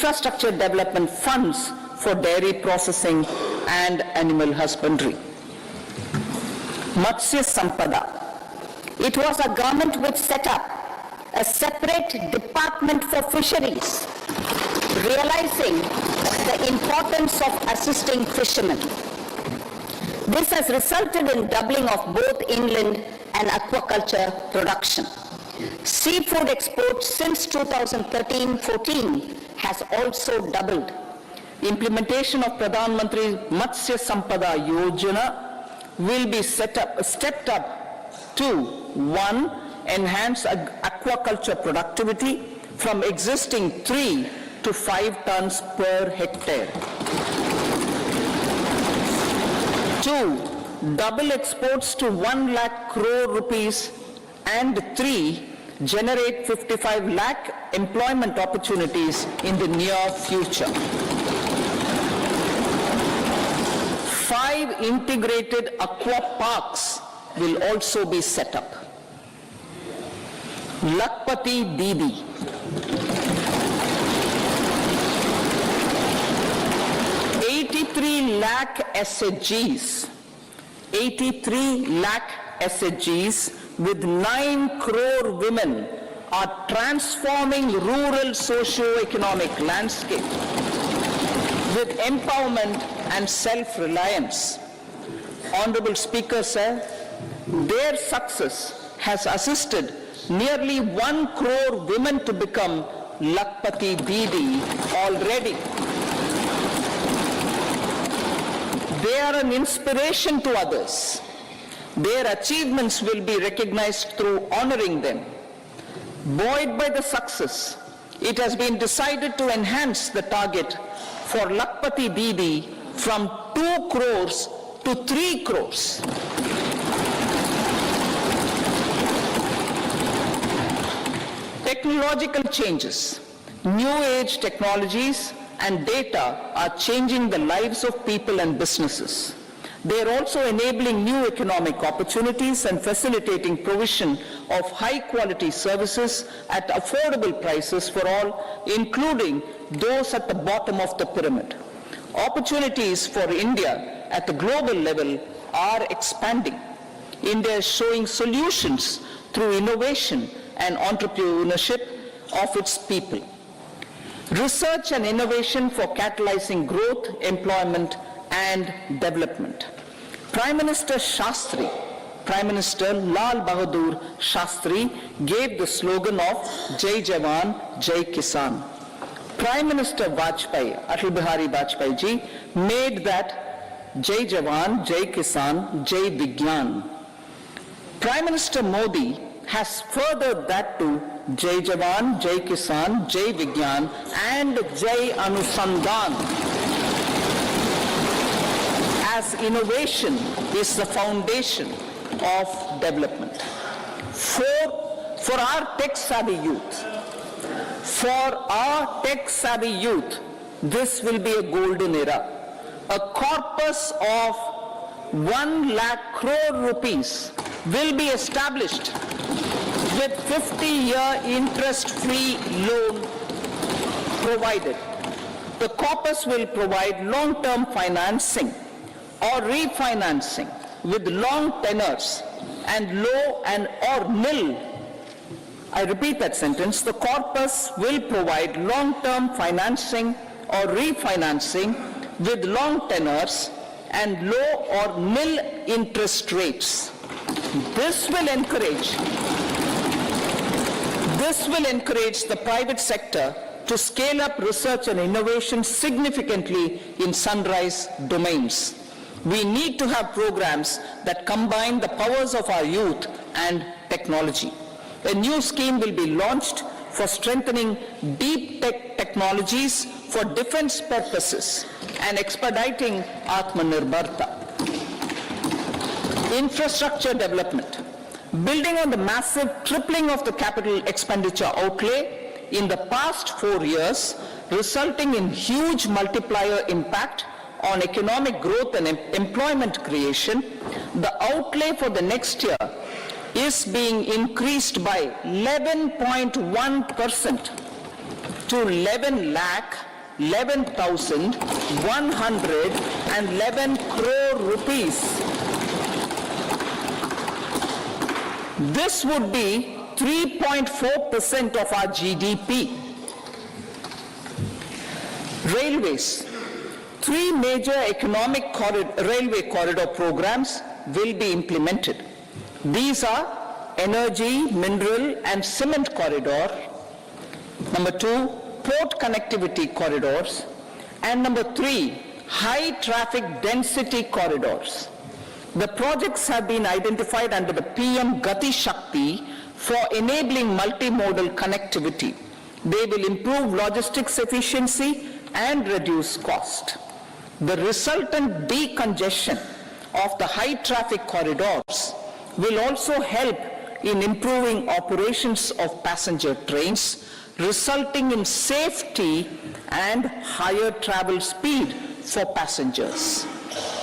infrastructure development funds for dairy processing and animal husbandry. Matsya Sampada. It was a government which set up a separate department for fisheries, realizing the importance of assisting fishermen. This has resulted in doubling of both inland and aquaculture production. Seafood exports since 2013-14 has also doubled. Implementation of Pradhan Mantri Matsya Sampada Yojana will be stepped up to 1. Enhance aquaculture productivity from existing 3 to 5 tons per hectare. 2. Double exports to 1 lakh crore rupees, and 3. Generate 55 lakh employment opportunities in the near future. 5 integrated aqua parks will also be set up. Lakpati Didi. 83 lakh SHGs. 83 lakh SHGs with 9 crore women are transforming rural socio-economic landscape with empowerment and self-reliance. Honorable Speaker, sir, their success has assisted nearly 1 crore women to become Lakpati Didi already. They are an inspiration to others. Their achievements will be recognized through honoring them. Buoyed by the success, it has been decided to enhance the target for Lakpati Didi from 2 crores to 3 crores. Technological changes, new age technologies and data are changing the lives of people and businesses. They are also enabling new economic opportunities and facilitating provision of high quality services at affordable prices for all, including those at the bottom of the pyramid. Opportunities for India at the global level are expanding. India is showing solutions through innovation and entrepreneurship of its people. Research and innovation for catalyzing growth, employment, and development. Prime Minister Shastri, Prime Minister Lal Bahadur Shastri gave the slogan of Jai Jawan, Jai Kisan. Prime Minister Vajpayee, Atal Bihari Vajpayee ji, made that Jai Jawan, Jai Kisan, Jai Vigyan. Prime Minister Modi has furthered that to Jai Jawan, Jai Kisan, Jai Vigyan and Jai Anusandhan, as innovation is the foundation of development. For our tech-savvy youth, this will be a golden era. A corpus of 1 lakh crore rupees will be established with 50-year interest-free loan provided. The corpus will provide long-term financing or refinancing with long tenors and low and or nil. I repeat that sentence. The corpus will provide long-term financing or refinancing with long tenors and low or nil interest rates. This will encourage the private sector to scale up research and innovation significantly in sunrise domains. We need to have programs that combine the powers of our youth and technology. A new scheme will be launched for strengthening deep tech technologies for defense purposes and expediting Atmanirbharta. Infrastructure development. Building on the massive tripling of the capital expenditure outlay in the past 4 years, resulting in huge multiplier impact on economic growth and employment creation, the outlay for the next year is being increased by 11.1% to 11 lakh 11,111 crore rupees. This would be 3.4% of our GDP. Railways. 3 major economic railway corridor programs will be implemented. These are energy, mineral and cement corridor. Number 2, port connectivity corridors. And number 3, high traffic density corridors. The projects have been identified under the PM Gati Shakti for enabling multimodal connectivity. They will improve logistics efficiency and reduce cost. The resultant decongestion of the high traffic corridors will also help in improving operations of passenger trains, resulting in safety and higher travel speed for passengers.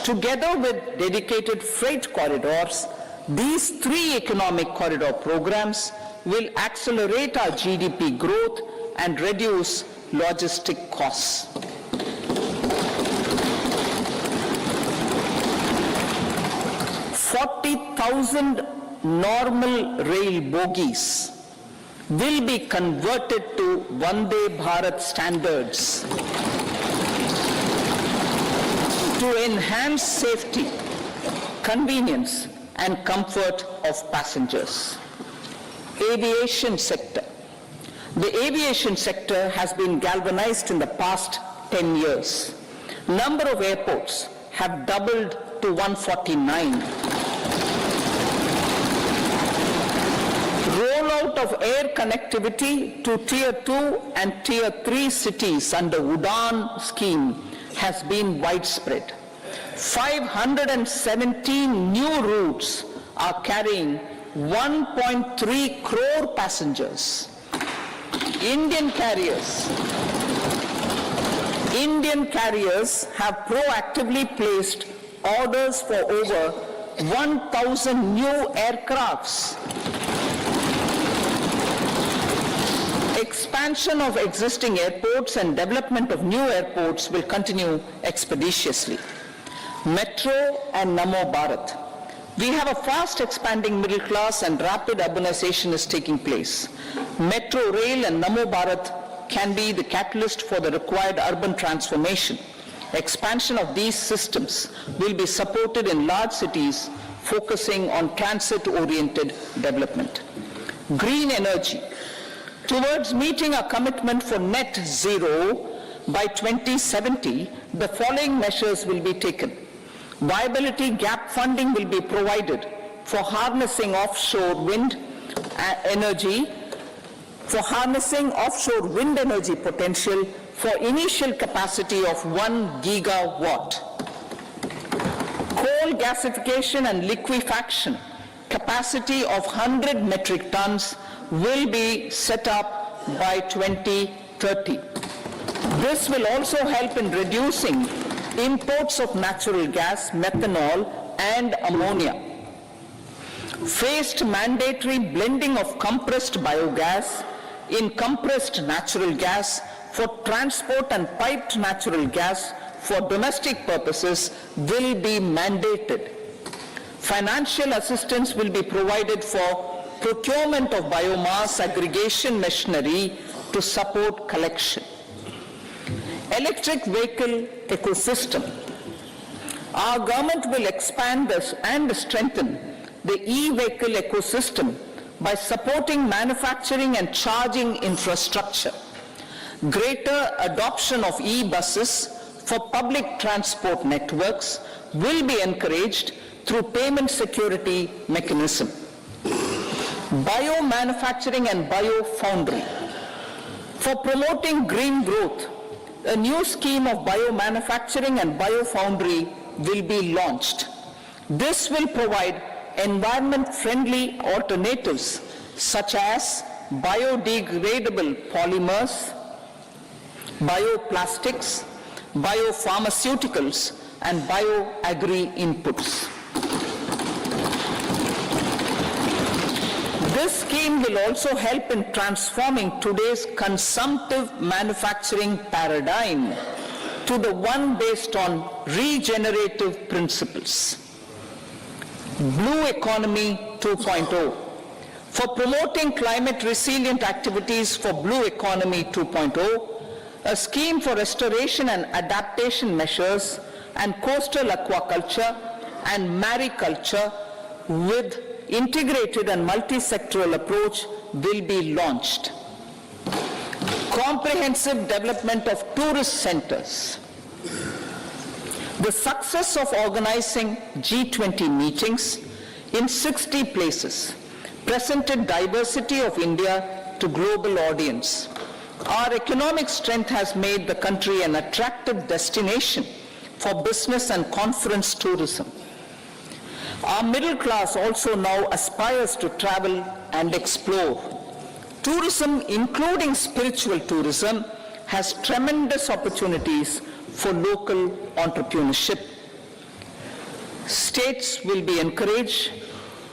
Together with dedicated freight corridors, these 3 economic corridor programs will accelerate our GDP growth and reduce logistic costs. 40,000 normal rail bogies will be converted to Vande Bharat standards to enhance safety, convenience and comfort of passengers. Aviation sector. The aviation sector has been galvanized in the past 10 years. Number of airports have doubled to 149. Rollout of air connectivity to Tier 2 and Tier 3 cities under Udan scheme has been widespread. 517 new routes are carrying 1.3 crore passengers. Indian carriers have proactively placed orders for over 1,000 new aircrafts. Expansion of existing airports and development of new airports will continue expeditiously. Metro and Namo Bharat. We have a fast expanding middle class and rapid urbanization is taking place. Metro rail and Namo Bharat can be the catalyst for the required urban transformation. Expansion of these systems will be supported in large cities focusing on transit-oriented development. Green energy. Towards meeting our commitment for net zero by 2070, the following measures will be taken. Viability gap funding will be provided for harnessing offshore wind energy, potential for initial capacity of 1 gigawatt. Coal gasification and liquefaction capacity of 100 metric tons will be set up by 2030. This will also help in reducing imports of natural gas, methanol and ammonia. Phased mandatory blending of compressed biogas in compressed natural gas for transport and piped natural gas for domestic purposes will be mandated. Financial assistance will be provided for procurement of biomass aggregation machinery to support collection. Electric vehicle ecosystem. Our government will expand this and strengthen the e-vehicle ecosystem by supporting manufacturing and charging infrastructure. Greater adoption of e-buses for public transport networks will be encouraged through payment security mechanism. Biomanufacturing and biofoundry. For promoting green growth, a new scheme of biomanufacturing and biofoundry will be launched. This will provide environment-friendly alternatives such as biodegradable polymers, bioplastics, biopharmaceuticals, and bioagri inputs. This scheme will also help in transforming today's consumptive manufacturing paradigm to the one based on regenerative principles. Blue Economy 2.0. For promoting climate resilient activities for Blue Economy 2.0, a scheme for restoration and adaptation measures and coastal aquaculture and mariculture with integrated and multi-sectoral approach will be launched. Comprehensive development of tourist centers. The success of organizing G20 meetings in 60 places presented diversity of India to global audience. Our economic strength has made the country an attractive destination for business and conference tourism. Our middle class also now aspires to travel and explore. Tourism, including spiritual tourism, has tremendous opportunities for local entrepreneurship. States will be encouraged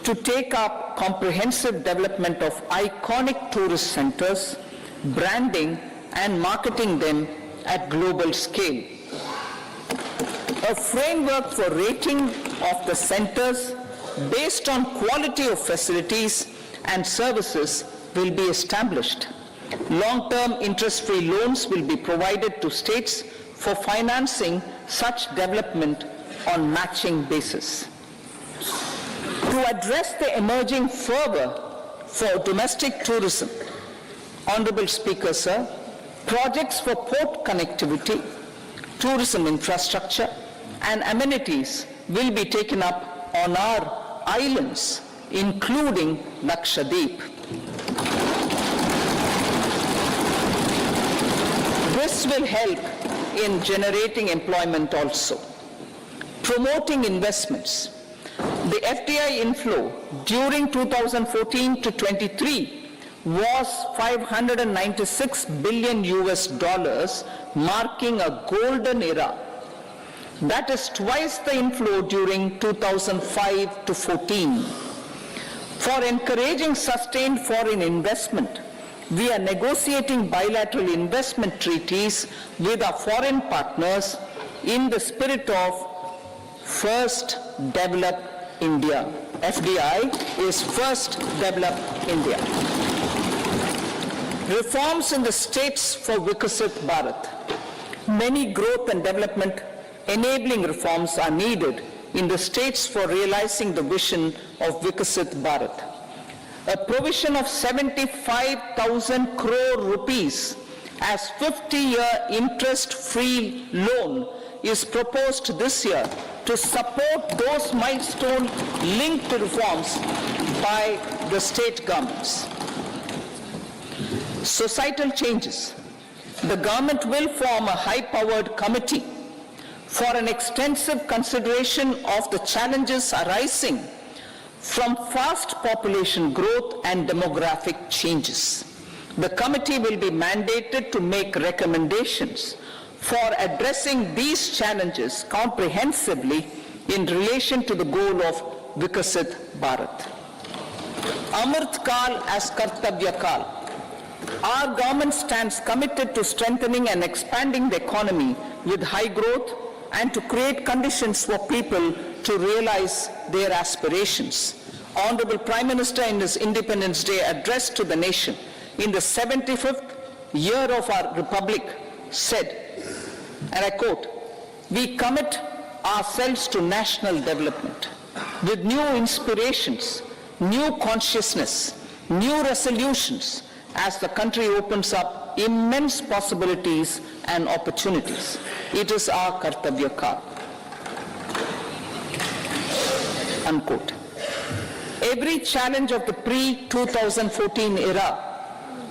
to take up comprehensive development of iconic tourist centers, branding and marketing them at global scale. A framework for rating of the centers based on quality of facilities and services will be established. Long-term interest-free loans will be provided to states for financing such development on matching basis. To address the emerging fervor for domestic tourism, Honorable Speaker, sir, projects for port connectivity, tourism infrastructure, and amenities will be taken up on our islands, including Lakshadweep. This will help in generating employment also. Promoting investments. The FDI inflow during 2014 to 23 was $596 billion US, marking a golden era. That is twice the inflow during 2005 to 14. For encouraging sustained foreign investment, we are negotiating bilateral investment treaties with our foreign partners in the spirit of First Develop India. FDI is First Develop India. Reforms in the states for Vikasit Bharat. Many growth and development enabling reforms are needed in the states for realizing the vision of Vikasit Bharat. A provision of 75,000 crore rupees as 50-year interest-free loan is proposed this year to support those milestone-linked reforms by the state governments. Societal changes. The government will form a high-powered committee for an extensive consideration of the challenges arising from fast population growth and demographic changes. The committee will be mandated to make recommendations for addressing these challenges comprehensively in relation to the goal of Vikasit Bharat. Amrit Kal as Kartavya Kal. Our government stands committed to strengthening and expanding the economy with high growth and to create conditions for people to realize their aspirations. Honorable Prime Minister, in his Independence Day address to the nation in the 75th year of our Republic, said, and I quote, "We commit ourselves to national development with new inspirations, new consciousness, new resolutions as the country opens up immense possibilities and opportunities. It is our Kartavya Kal." Unquote. Every challenge of the pre-2014 era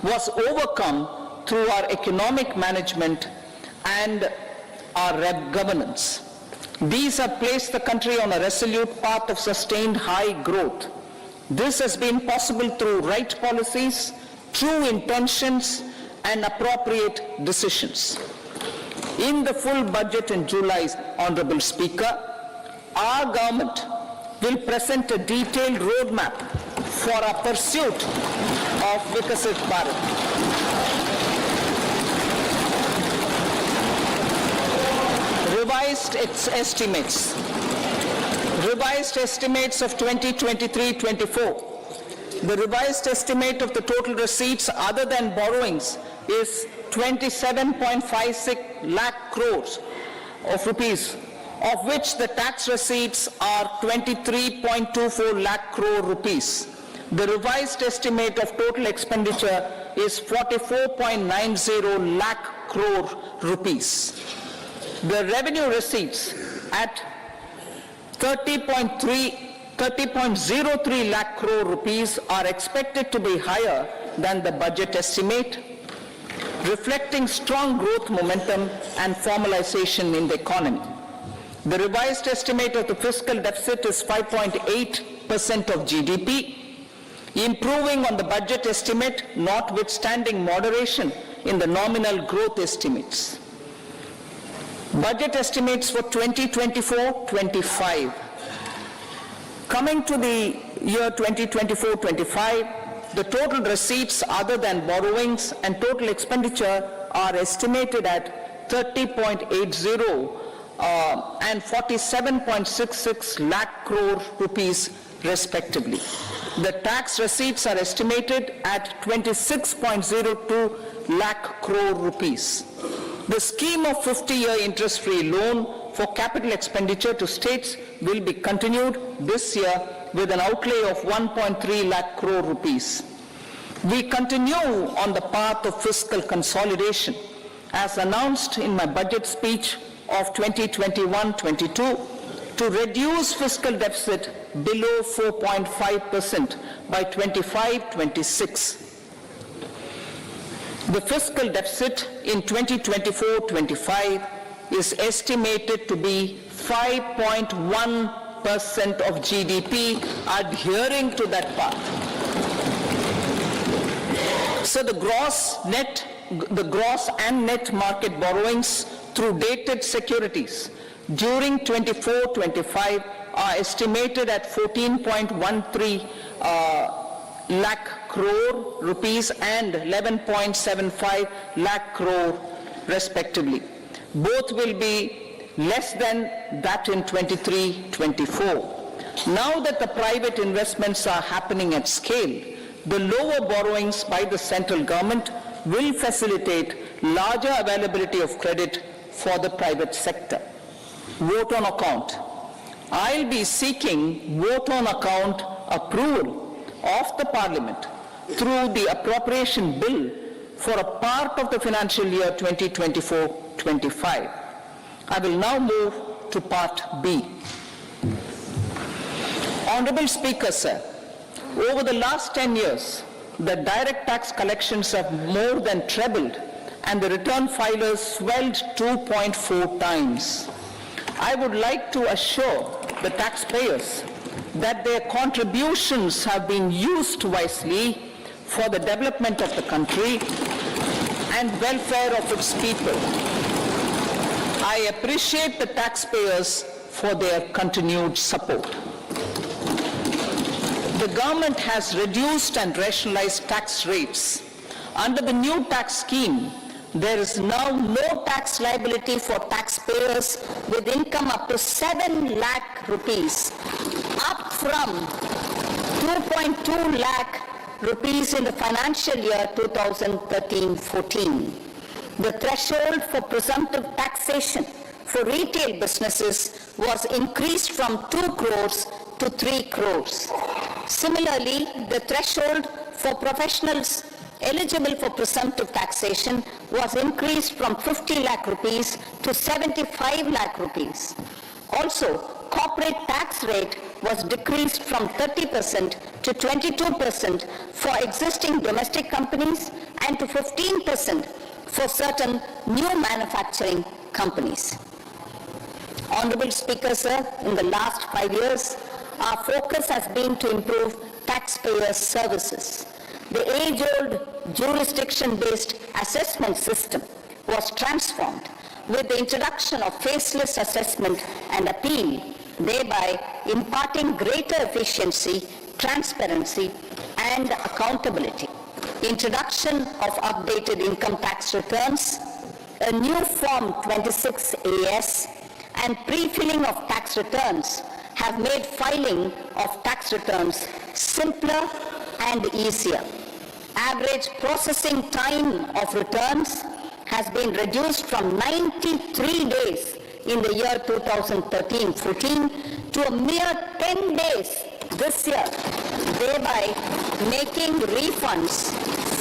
was overcome through our economic management and our governance. These have placed the country on a resolute path of sustained high growth. This has been possible through right policies, true intentions, and appropriate decisions. In the full budget in July, Honorable Speaker, our government will present a detailed roadmap for our pursuit of Vikasit Bharat. Revised estimates. Revised estimates of 2023-24. The revised estimate of the total receipts other than borrowings is 27.56 lakh crores of rupees, of which the tax receipts are 23.24 lakh crore rupees. The revised estimate of total expenditure is 44.90 lakh crore rupees. The revenue receipts at 30.03 lakh crore rupees are expected to be higher than the budget estimate, reflecting strong growth momentum and formalization in the economy. The revised estimate of the fiscal deficit is 5.8% of GDP, improving on the budget estimate notwithstanding moderation in the nominal growth estimates. Budget estimates for 2024-25. Coming to the year 2024-25, the total receipts other than borrowings and total expenditure are estimated at 30.80 and 47.66 lakh crore rupees respectively. The tax receipts are estimated at 26.02 lakh crore rupees. The scheme of 50-year interest-free loan for capital expenditure to states will be continued this year with an outlay of 1.3 lakh crore rupees. We continue on the path of fiscal consolidation as announced in my budget speech of 2021-22 to reduce fiscal deficit below 4.5% by 25-26. The fiscal deficit in 2024-25 is estimated to be 5.1% of GDP, adhering to that path. So the gross and net market borrowings through dated securities during 24-25 are estimated at 14.13 lakh crore rupees and 11.75 lakh crore respectively. Both will be less than that in 23-24. Now that the private investments are happening at scale, the lower borrowings by the central government will facilitate larger availability of credit for the private sector. Vote on account. I'll be seeking vote on account approval of the Parliament through the appropriation bill for a part of the financial year 2024-25. I will now move to part B. Honorable Speaker, sir, over the last 10 years, the direct tax collections have more than trebled and the return filers swelled 2.4 times. I would like to assure the taxpayers that their contributions have been used wisely for the development of the country and welfare of its people. I appreciate the taxpayers for their continued support. The government has reduced and rationalized tax rates. Under the new tax scheme, there is now no tax liability for taxpayers with income up to 7 lakh rupees, up from 2.2 lakh rupees in the financial year 2013-14. The threshold for presumptive taxation for retail businesses was increased from 2 crores to 3 crores. Similarly, the threshold for professionals eligible for presumptive taxation was increased from 50 lakh rupees to 75 lakh rupees. Also, corporate tax rate was decreased from 30% to 22% for existing domestic companies and to 15% for certain new manufacturing companies. Honorable Speaker, sir, in the last 5 years, our focus has been to improve taxpayer services. The age-old jurisdiction-based assessment system was transformed with the introduction of faceless assessment and appeal, thereby imparting greater efficiency transparency and accountability, introduction of updated income tax returns, a new Form 26AS, and pre-filling of tax returns have made filing of tax returns simpler and easier. Average processing time of returns has been reduced from 93 days in the year 2013-14 to a mere 10 days this year, thereby making refunds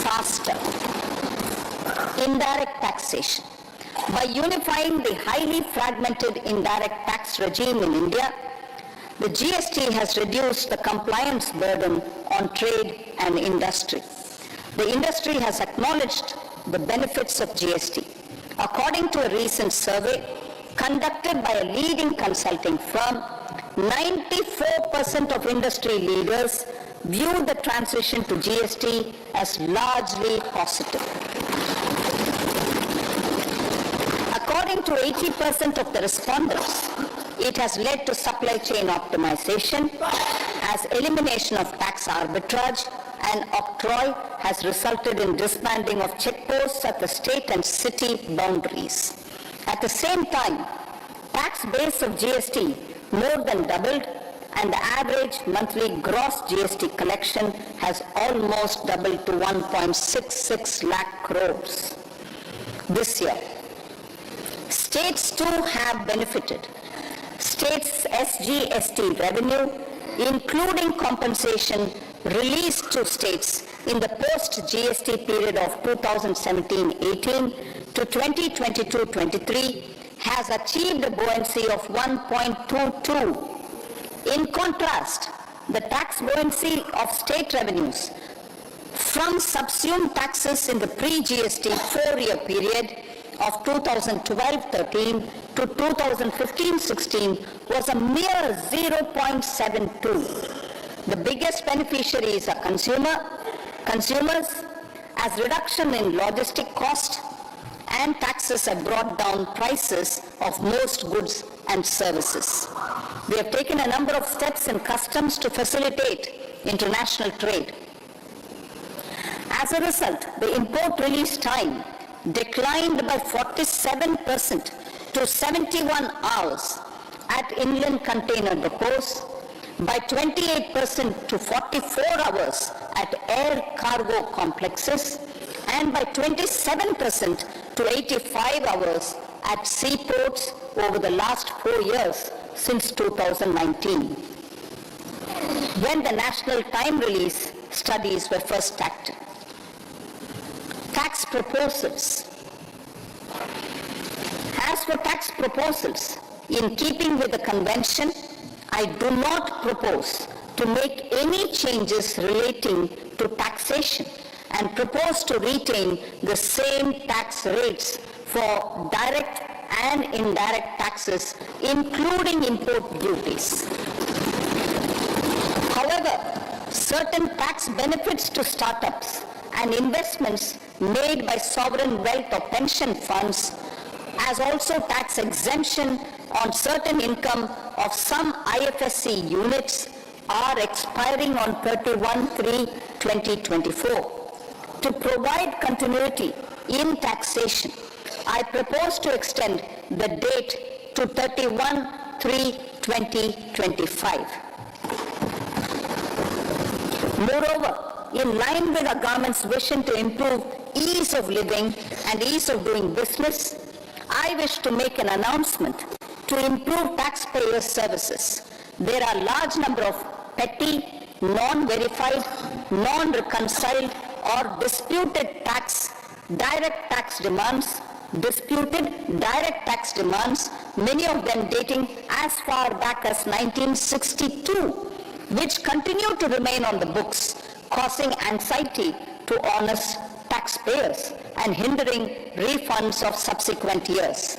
faster. Indirect taxation. By unifying the highly fragmented indirect tax regime in India, the GST has reduced the compliance burden on trade and industry. The industry has acknowledged the benefits of GST. According to a recent survey conducted by a leading consulting firm, 94% of industry leaders view the transition to GST as largely positive. According to 80% of the respondents, it has led to supply chain optimization as elimination of tax arbitrage, and octroi has resulted in disbanding of checkposts at the state and city boundaries. At the same time, tax base of GST more than doubled, and the average monthly gross GST collection has almost doubled to 1.66 lakh crores this year. States too have benefited. States' SGST revenue, including compensation released to states in the post-GST period of 2017-18 to 2022-23, has achieved a buoyancy of 1.22. In contrast, the tax buoyancy of state revenues from subsumed taxes in the pre-GST 4-year period of 2012-13 to 2015-16 was a mere 0.72. The biggest beneficiaries are consumers, as reduction in logistic cost and taxes have brought down prices of most goods and services. We have taken a number of steps in customs to facilitate international trade. As a result, the import release time declined by 47% to 71 hours at inland container depots, by 28% to 44 hours at air cargo complexes, and by 27% to 85 hours at seaports over the last 4 years since 2019, when the national time release studies were first started. Tax proposals. As for tax proposals, in keeping with the convention, I do not propose to make any changes relating to taxation and propose to retain the same tax rates for direct and indirect taxes, including import duties. However, certain tax benefits to startups and investments made by sovereign wealth or pension funds, as also tax exemption on certain income of some IFSC units, are expiring on 31/3/2024. To provide continuity in taxation, I propose to extend the date to 31/3/2025. Moreover, in line with our government's vision to improve ease of living and ease of doing business, I wish to make an announcement to improve taxpayer services. There are a large number of petty, non-verified, non-reconciled or disputed direct tax demands, many of them dating as far back as 1962, which continue to remain on the books, causing anxiety to honest taxpayers and hindering refunds of subsequent years.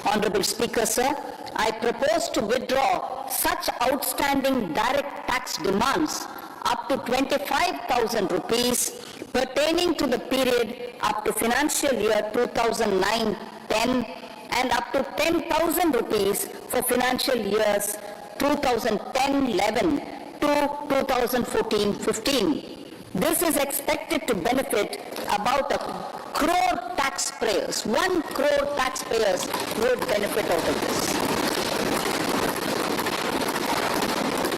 Honorable Speaker, sir, I propose to withdraw such outstanding direct tax demands up to 25,000 rupees pertaining to the period up to financial year 2009-10 and up to 10,000 rupees for financial years 2010-11 to 2014-15. This is expected to benefit about 1 crore taxpayers. 1 crore taxpayers would benefit out of this.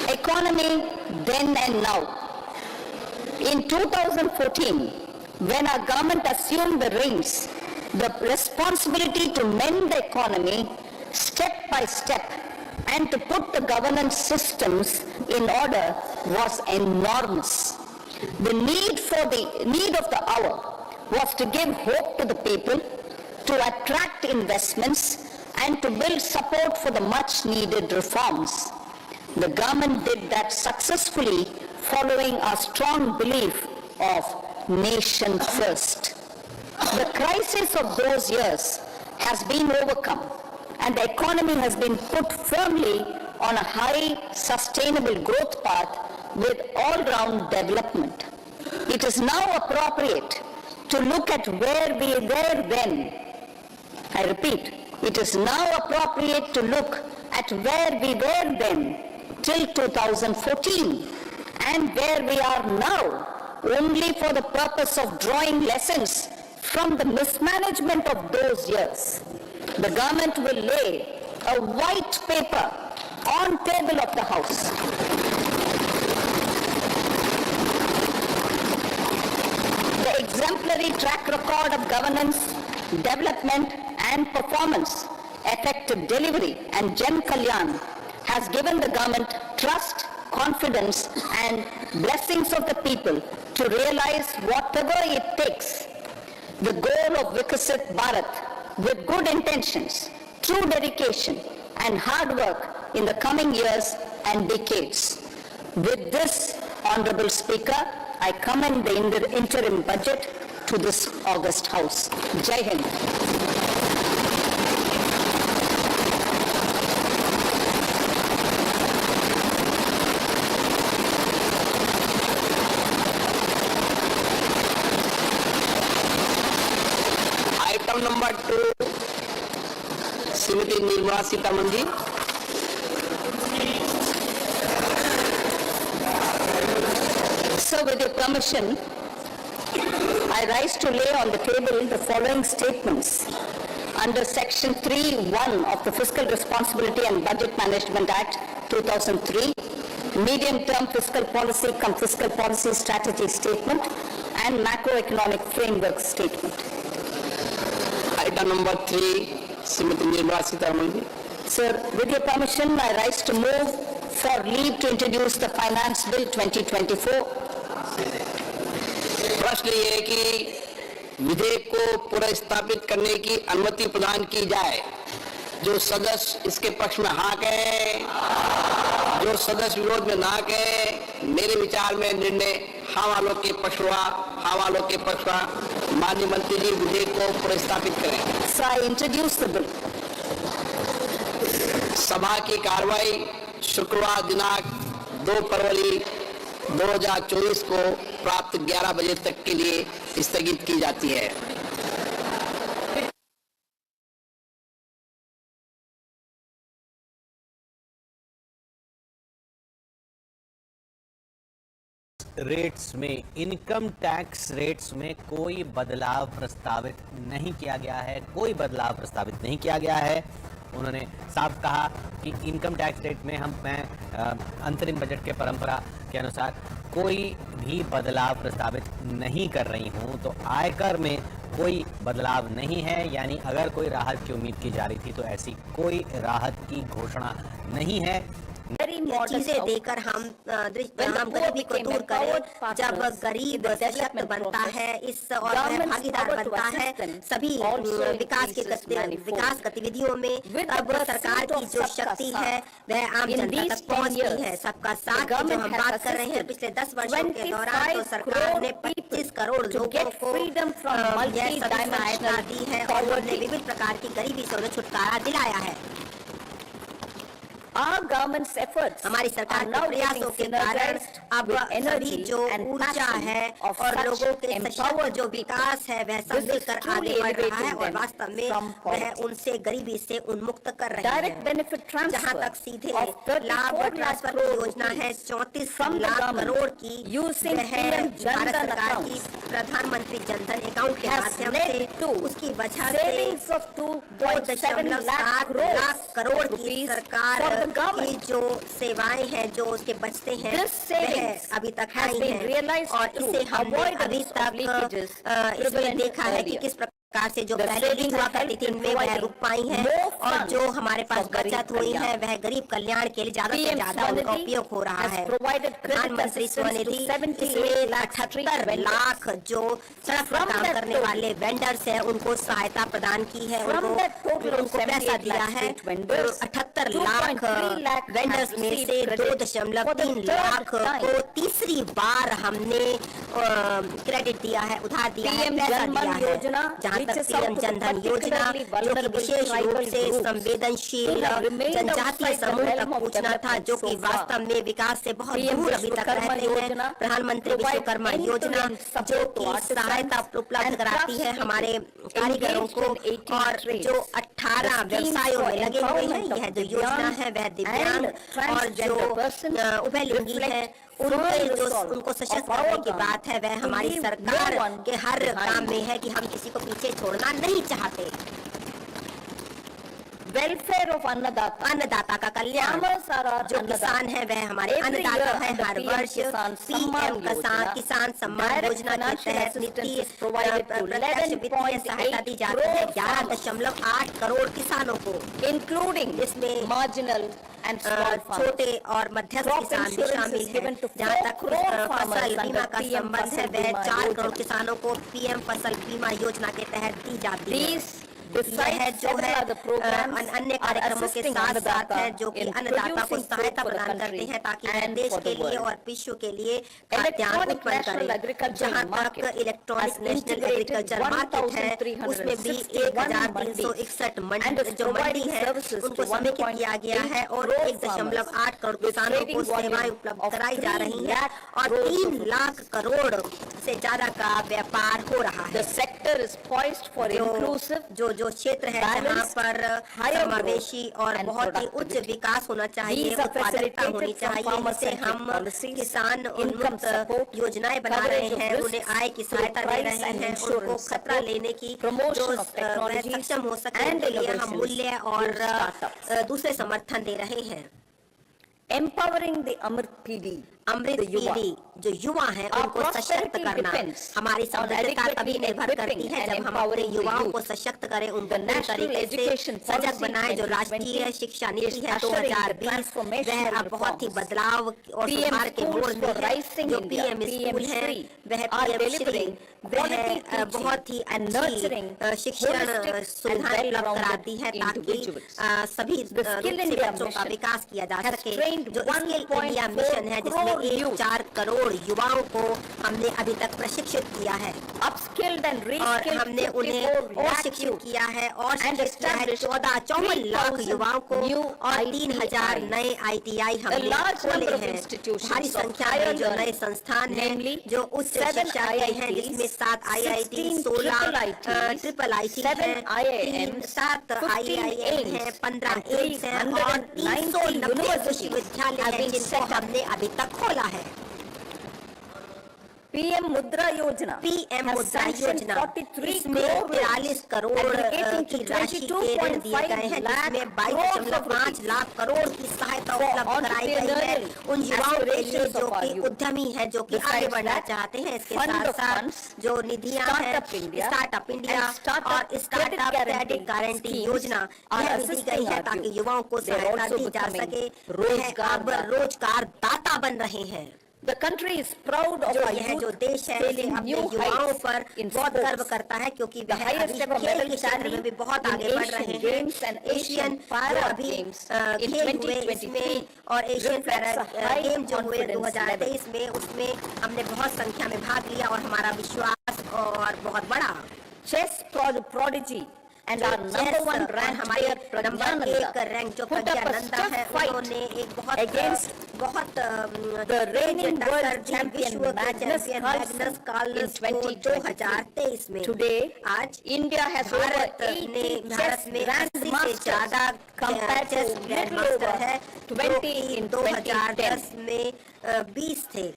Economy then and now. In 2014, when our government assumed the reins, the responsibility to mend the economy step by step and to put the governance systems in order was enormous. The need of the hour was to give hope to the people, to attract investments, and to build support for the much needed reforms. The government did that successfully, following our strong belief of nation first. The crisis of those years has been overcome, and the economy has been put firmly on a high sustainable growth path with all-round development. It is now appropriate to look at where we were then. I repeat, it is now appropriate to look at where we were then till 2014 and where we are now, only for the purpose of drawing lessons from the mismanagement of those years. The government will lay a white paper on table of the House. The exemplary track record of governance, development and performance, effective delivery and Jan Kalyan has given the government trust, confidence and blessings of the people to realize whatever it takes. The goal of Vikasit Bharat with good intentions, true dedication and hard work in the coming years and decades. With this, Honorable Speaker, I commend the interim budget to this August House. Jai Hind. Item number 2, Minister Nirmala Sitharaman ji. So, with your permission, I rise to lay on the table the following statements. Under Section 3(1) of the Fiscal Responsibility and Budget Management Act 2003, medium-term fiscal policy cum fiscal policy strategy statement and macroeconomic framework statement. Item number 3, Minister Nirmala Sitharaman ji. Sir, with your permission, I rise to move for leave to introduce the Finance Bill 2024. प्रश्न ये है कि विधेयक को पुनर्स्थापित करने की अनुमति प्रदान की जाए। जो सदस्य इसके पक्ष में हाँ कहे, जो सदस्य विरोध में ना कहे, मेरे विचार में निर्णय हाँ वालों के पक्ष हुआ, हाँ वालों के पक्ष हुआ। माननीय मंत्री जी विधेयक को पुनर्स्थापित करें। So I introduce the bill. सभा की कार्रवाई शुक्रवार दिनांक 2 फरवरी 2024 को प्राप्त 11 बजे तक के लिए स्थगित की जाती है। रेट्स में, इनकम टैक्स रेट्स में कोई बदलाव प्रस्तावित नहीं किया गया है, कोई बदलाव प्रस्तावित नहीं किया गया है। उन्होंने साफ कहा कि इनकम टैक्स रेट में मैं अंतरिम बजट के परंपरा के अनुसार कोई भी बदलाव प्रस्तावित नहीं कर रही हूं। तो आयकर में कोई बदलाव नहीं है, यानी अगर कोई राहत की उम्मीद की जा रही थी तो ऐसी कोई राहत की घोषणा नहीं है। चीजें देकर हम गरीबी को दूर करें। जब गरीब सशक्त बनता है इस और भागीदार बनता है सभी विकास गतिविधियों में, तब सरकार की जो शक्ति है वह आम जनता तक पहुंचती है। सबका साथ की जो हम बात कर रहे हैं, पिछले 10 वर्षों के दौरान तो सरकार ने 25 करोड़ लोगों को यह सहायता दी है और उन्होंने विभिन्न प्रकार की गरीबी से उन्हें छुटकारा दिलाया है। Our government's efforts हमारी सरकार के प्रयासों के कारण अब सभी जो ऊर्जा है और लोगों के सशक्त जो विकास है वह सब मिलकर आगे बढ़ रहा है और वास्तव में वह उनसे गरीबी से उन्मुक्त कर रही है। जहाँ तक सीधे लाभ ट्रांसफर की योजना है 34 लाख करोड़ की, वह भारत सरकार की प्रधानमंत्री जनधन अकाउंट के माध्यम से उसकी वजह से 2.7 लाख करोड़ की सरकार की जो सेवाएं हैं जो उसके बचते हैं वह अभी तक आई हैं और इसे हमने अभी तक इसमें देखा है कि किस प्रकार से जो पहले लिंक हुआ करती थी उनमें वह रुक पाई है और जो हमारे पास बचत हुई है वह गरीब कल्याण के लिए ज्यादा से ज्यादा उनका उपयोग हो रहा है। प्रधानमंत्री स्वनिधि इसमें 78 लाख जो सड़क पर काम करने वाले वेंडर्स हैं उनको सहायता प्रदान की है, उनको पैसा दिया है। 78 लाख वेंडर्स में से 2.3 लाख को तीसरी बार हमने क्रेडिट दिया है, उधार दिया है, पैसा दिया है। जहाँ तक पीएम जनधन योजना जो कि विशेष रूप से संवेदनशील जनजातीय समूह तक पहुँचना था जो कि वास्तव में विकास से बहुत दूर अभी तक रहते हैं। प्रधानमंत्री विश्वकर्मा योजना जो कि सहायता उपलब्ध कराती है हमारे कारीगरों को और जो 18 व्यवसायों में लगे हुए हैं। यह जो योजना है वह दिव्यांग और जो उभयलिंगी है उनको सशक्त करने की बात है। वह हमारी सरकार के हर काम में है कि हम किसी को पीछे छोड़ना नहीं चाहते। वेलफेयर ऑफ अन्नदाता का कल्याण, जो किसान है वह हमारे अन्नदाता है। हर वर्ष पीएम किसान सम्मान योजना के तहत प्रत्यक्ष वित्तीय सहायता दी जाती है 11.8 करोड़ किसानों को, इंक्लूडिंग इसमें मार्जिनल एंड छोटे और मध्यस्थ किसान भी शामिल हैं। जहाँ तक फसल बीमा का संबंध है वह 4 करोड़ किसानों को पीएम फसल बीमा योजना के तहत दी जाती है। यह जो है अन्य कार्यक्रमों के साथ साथ है जो कि अन्नदाता को सहायता प्रदान करते हैं ताकि वह देश के लिए और विश्व के लिए खाद्यान्न उत्पन्न करें। जहाँ तक इलेक्ट्रॉनिक नेशनल एग्रीकल्चर मार्केट है उसमें भी 1361 जो मंडी है उनको समेकित किया गया है और 1.8 करोड़ किसानों को सेवाएं उपलब्ध कराई जा रही है और 3 लाख करोड़ से ज्यादा का व्यापार हो रहा है। Sector is poised for inclusive जो क्षेत्र है जहाँ पर समावेशी और बहुत ही उच्च विकास होना चाहिए, उत्पादकता होनी चाहिए, जिससे हम किसान उन्मुक्त योजनाएं बना रहे हैं, उन्हें आय की सहायता दे रहे हैं, उनको खतरा लेने की जो सक्षम हो सके के लिए हम मूल्य और दूसरे समर्थन दे रहे हैं। empowering the अमृत पीढ़ी जो युवा है उनको सशक्त करना हमारी समृद्धता तभी निर्भर करती है जब हम अपने युवाओं को सशक्त करें, उनको नए तरीके से सजग बनाए। जो राष्ट्रीय शिक्षा नीति है 2020 वह अब बहुत ही बदलाव और सुधार के मोड़ में है। जो पीएम स्कूल है वह पीएम श्री वह बहुत ही अच्छी शिक्षण सुविधाएं उपलब्ध कराती है ताकि सभी बच्चों का विकास किया जा सके। जो स्किल इंडिया मिशन है जिसमें 4 करोड़ युवाओं को हमने अभी तक प्रशिक्षित किया है और हमने उन्हें और शिक्षित किया है और शिक्षित किया है 54 लाख युवाओं को और 3000 नए ITI हमने खोले हैं। भारी संख्या में जो नए संस्थान हैं जो उच्च शिक्षा के हैं जिसमें 7 IIT 16 ट्रिपल IIT हैं, 7 IIM हैं, 15 एम्स हैं और 390 विश्वविद्यालय हैं जिनको हमने अभी तक खोला है। पीएम मुद्रा योजना इसमें 43 करोड़ की राशि के ऋण दिए गए हैं जिसमें 22.5 लाख करोड़ की सहायता उपलब्ध कराई गई है उन युवाओं के लिए जो कि उद्यमी है, जो कि आगे बढ़ना चाहते हैं। इसके साथ साथ जो निधियां हैं स्टार्टअप इंडिया और स्टार्टअप क्रेडिट गारंटी योजना यह भी दी गई है ताकि युवाओं को सहायता दी जा सके। अब रोजगार दाता बन रहे हैं। The country is proud of our यह जो देश है अपने युवाओं पर बहुत गर्व करता है क्योंकि वह खेल के क्षेत्र में भी बहुत आगे बढ़ रहे हैं। एशियन अभी खेल हुए इसमें और एशियन पैरा गेम जो हुए 2023 में उसमें हमने बहुत संख्या में भाग लिया और हमारा विश्वास और बहुत बड़ा। chess prodigy and our number one ranked हमारे player नंबर 1 Pragyananda रैंक जो put up a प्रज्ञानंदा है stiff fight उन्होंने एक बहुत against the reigning world champion Magnus Carlsen in 2023. में Today, आज India has over Bharat 80 Bharat chess में 80 से grandmasters ज्यादा compared chess to grand little master over है 20 in 2010 में 20 थे।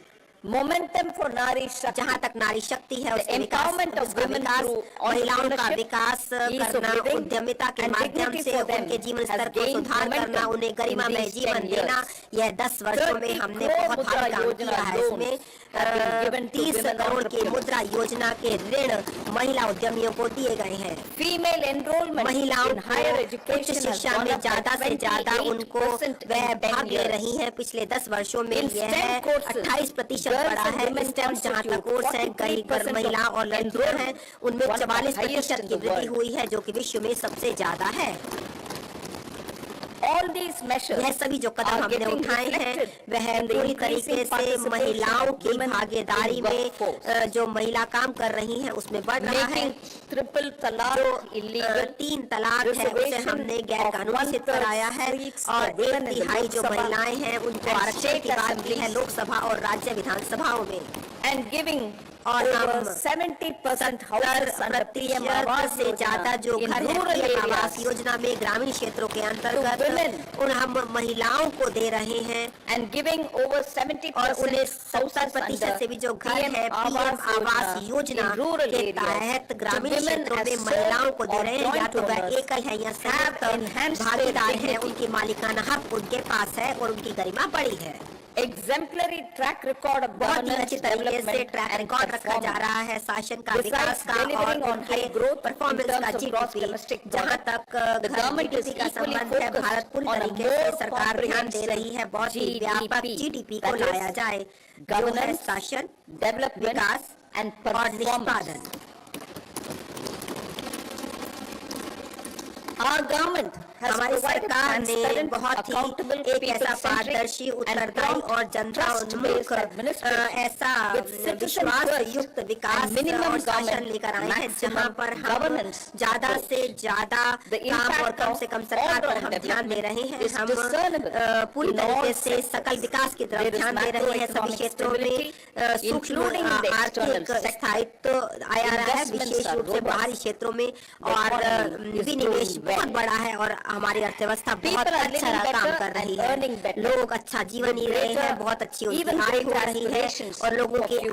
Momentum for Nari Shakti. जहाँ तक नारी शक्ति है The उसके empowerment of उसका women विकास, through महिलाओं का entrepreneurship, विकास ease of करना, living उद्यमिता के and माध्यम dignity से for them उनके जीवन has स्तर को gained सुधार करना, momentum उन्हें गरिमामय in these जीवन 10 देना, years. यह 10 वर्षों में 30 हमने crore बहुत मुद्रा भारी काम योजना किया है। loans इसमें have been given to 30 women crore के entrepreneurs. मुद्रा योजना के ऋण महिला उद्यमियों को दिए गए हैं। Female enrollment महिलाओं in higher को उच्च education has शिक्षा gone में up by ज्यादा से ज्यादा 28% उनको in वह 10 भाग ले years. रही हैं। पिछले 10 वर्षों में In यह STEM है courses, 28% girls बढ़ा and है। women STEM जहाँ तक constitute कोर्स है, कई 43% महिला और लड़कियां हैं, उनमें one of the 44% highest in की the वृद्धि world. हुई है, जो कि विश्व में सबसे ज्यादा है। All these measures यह सभी जो कदम are हमने getting उठाए हैं reflected वह in the पूरी increasing तरीके से participation महिलाओं of की women भागीदारी in में workforce. जो महिला काम कर रही हैं उसमें बढ़ रहा है। making triple talaq illegal, 3 तलाक है उसे reservation हमने गैर of कानूनी सिद्ध कराया है seats और for women 1 in the तिहाई जो लोकसभा महिलाएं हैं उनको and आरक्षण state की बात की assemblies. है लोकसभा और राज्य विधानसभाओं में। and giving और over हम 70% houses under PM 70% आवास से ज्यादा जो in घर rural है PM आवास areas योजना में ग्रामीण क्षेत्रों के to अंतर्गत women. और हम महिलाओं को दे रहे हैं and giving over और 70% उन्हें houses 70% से भी जो घर PM है PM Awas Yojana in rural के areas तहत ग्रामीण to women क्षेत्रों में as महिलाओं को दे sole रहे हैं, या or तो वह joint एकल है या have संयुक्त enhanced भागीदार their है, dignity. उनकी मालिकाना हक उनके पास है और उनकी गरिमा बढ़ी है। exemplary track record of बहुत ही governance अच्छी तरीके से development ट्रैक and रिकॉर्ड रखा जा performance. रहा है शासन का Besides विकास का और delivering on उनके high growth परफॉर्मेंस in का terms of gross GDP domestic जहाँ product, तक the government is जीडीपी का equally संबंध है focused भारत पूरी on a तरीके से more सरकार ध्यान दे comprehensive रही है बहुत ही व्यापक जीडीपी को that is लाया जाए जो है governance, शासन development विकास and और performance. निष्पादन। Our government has हमारी provided सरकार ने transparent, बहुत ही accountable, एक ऐसा people-centric पारदर्शी and उत्तरदायी prompt और जनता उन्मुख trust-based administration ऐसा with citizen विश्वास first युक्त विकास and minimum और शासन government, लेकर आए हैं maximum जहाँ पर हम governance ज्यादा से ज्यादा The काम और impact कम of से कम सरकार पर all-round हम ध्यान दे रहे हैं। is हम discernible पूरी in all तरीके से sectors. सकल विकास की तरफ There is ध्यान दे रहे हैं। सभी macroeconomic क्षेत्रों में stability, सूक्ष्म including in the external आर्थिक sector. स्थायित्व आया रहा है, Investments विशेष are रूप से robust. बाहरी क्षेत्रों में और economy is विनिवेश doing well. बहुत बड़ा है और हमारी अर्थव्यवस्था बहुत People are अच्छा living काम better कर रही and है। earning better. लोग अच्छा जीवन जी रहे हैं, बहुत अच्छी उनकी even आय हो greater रही है aspirations और लोगों for की future.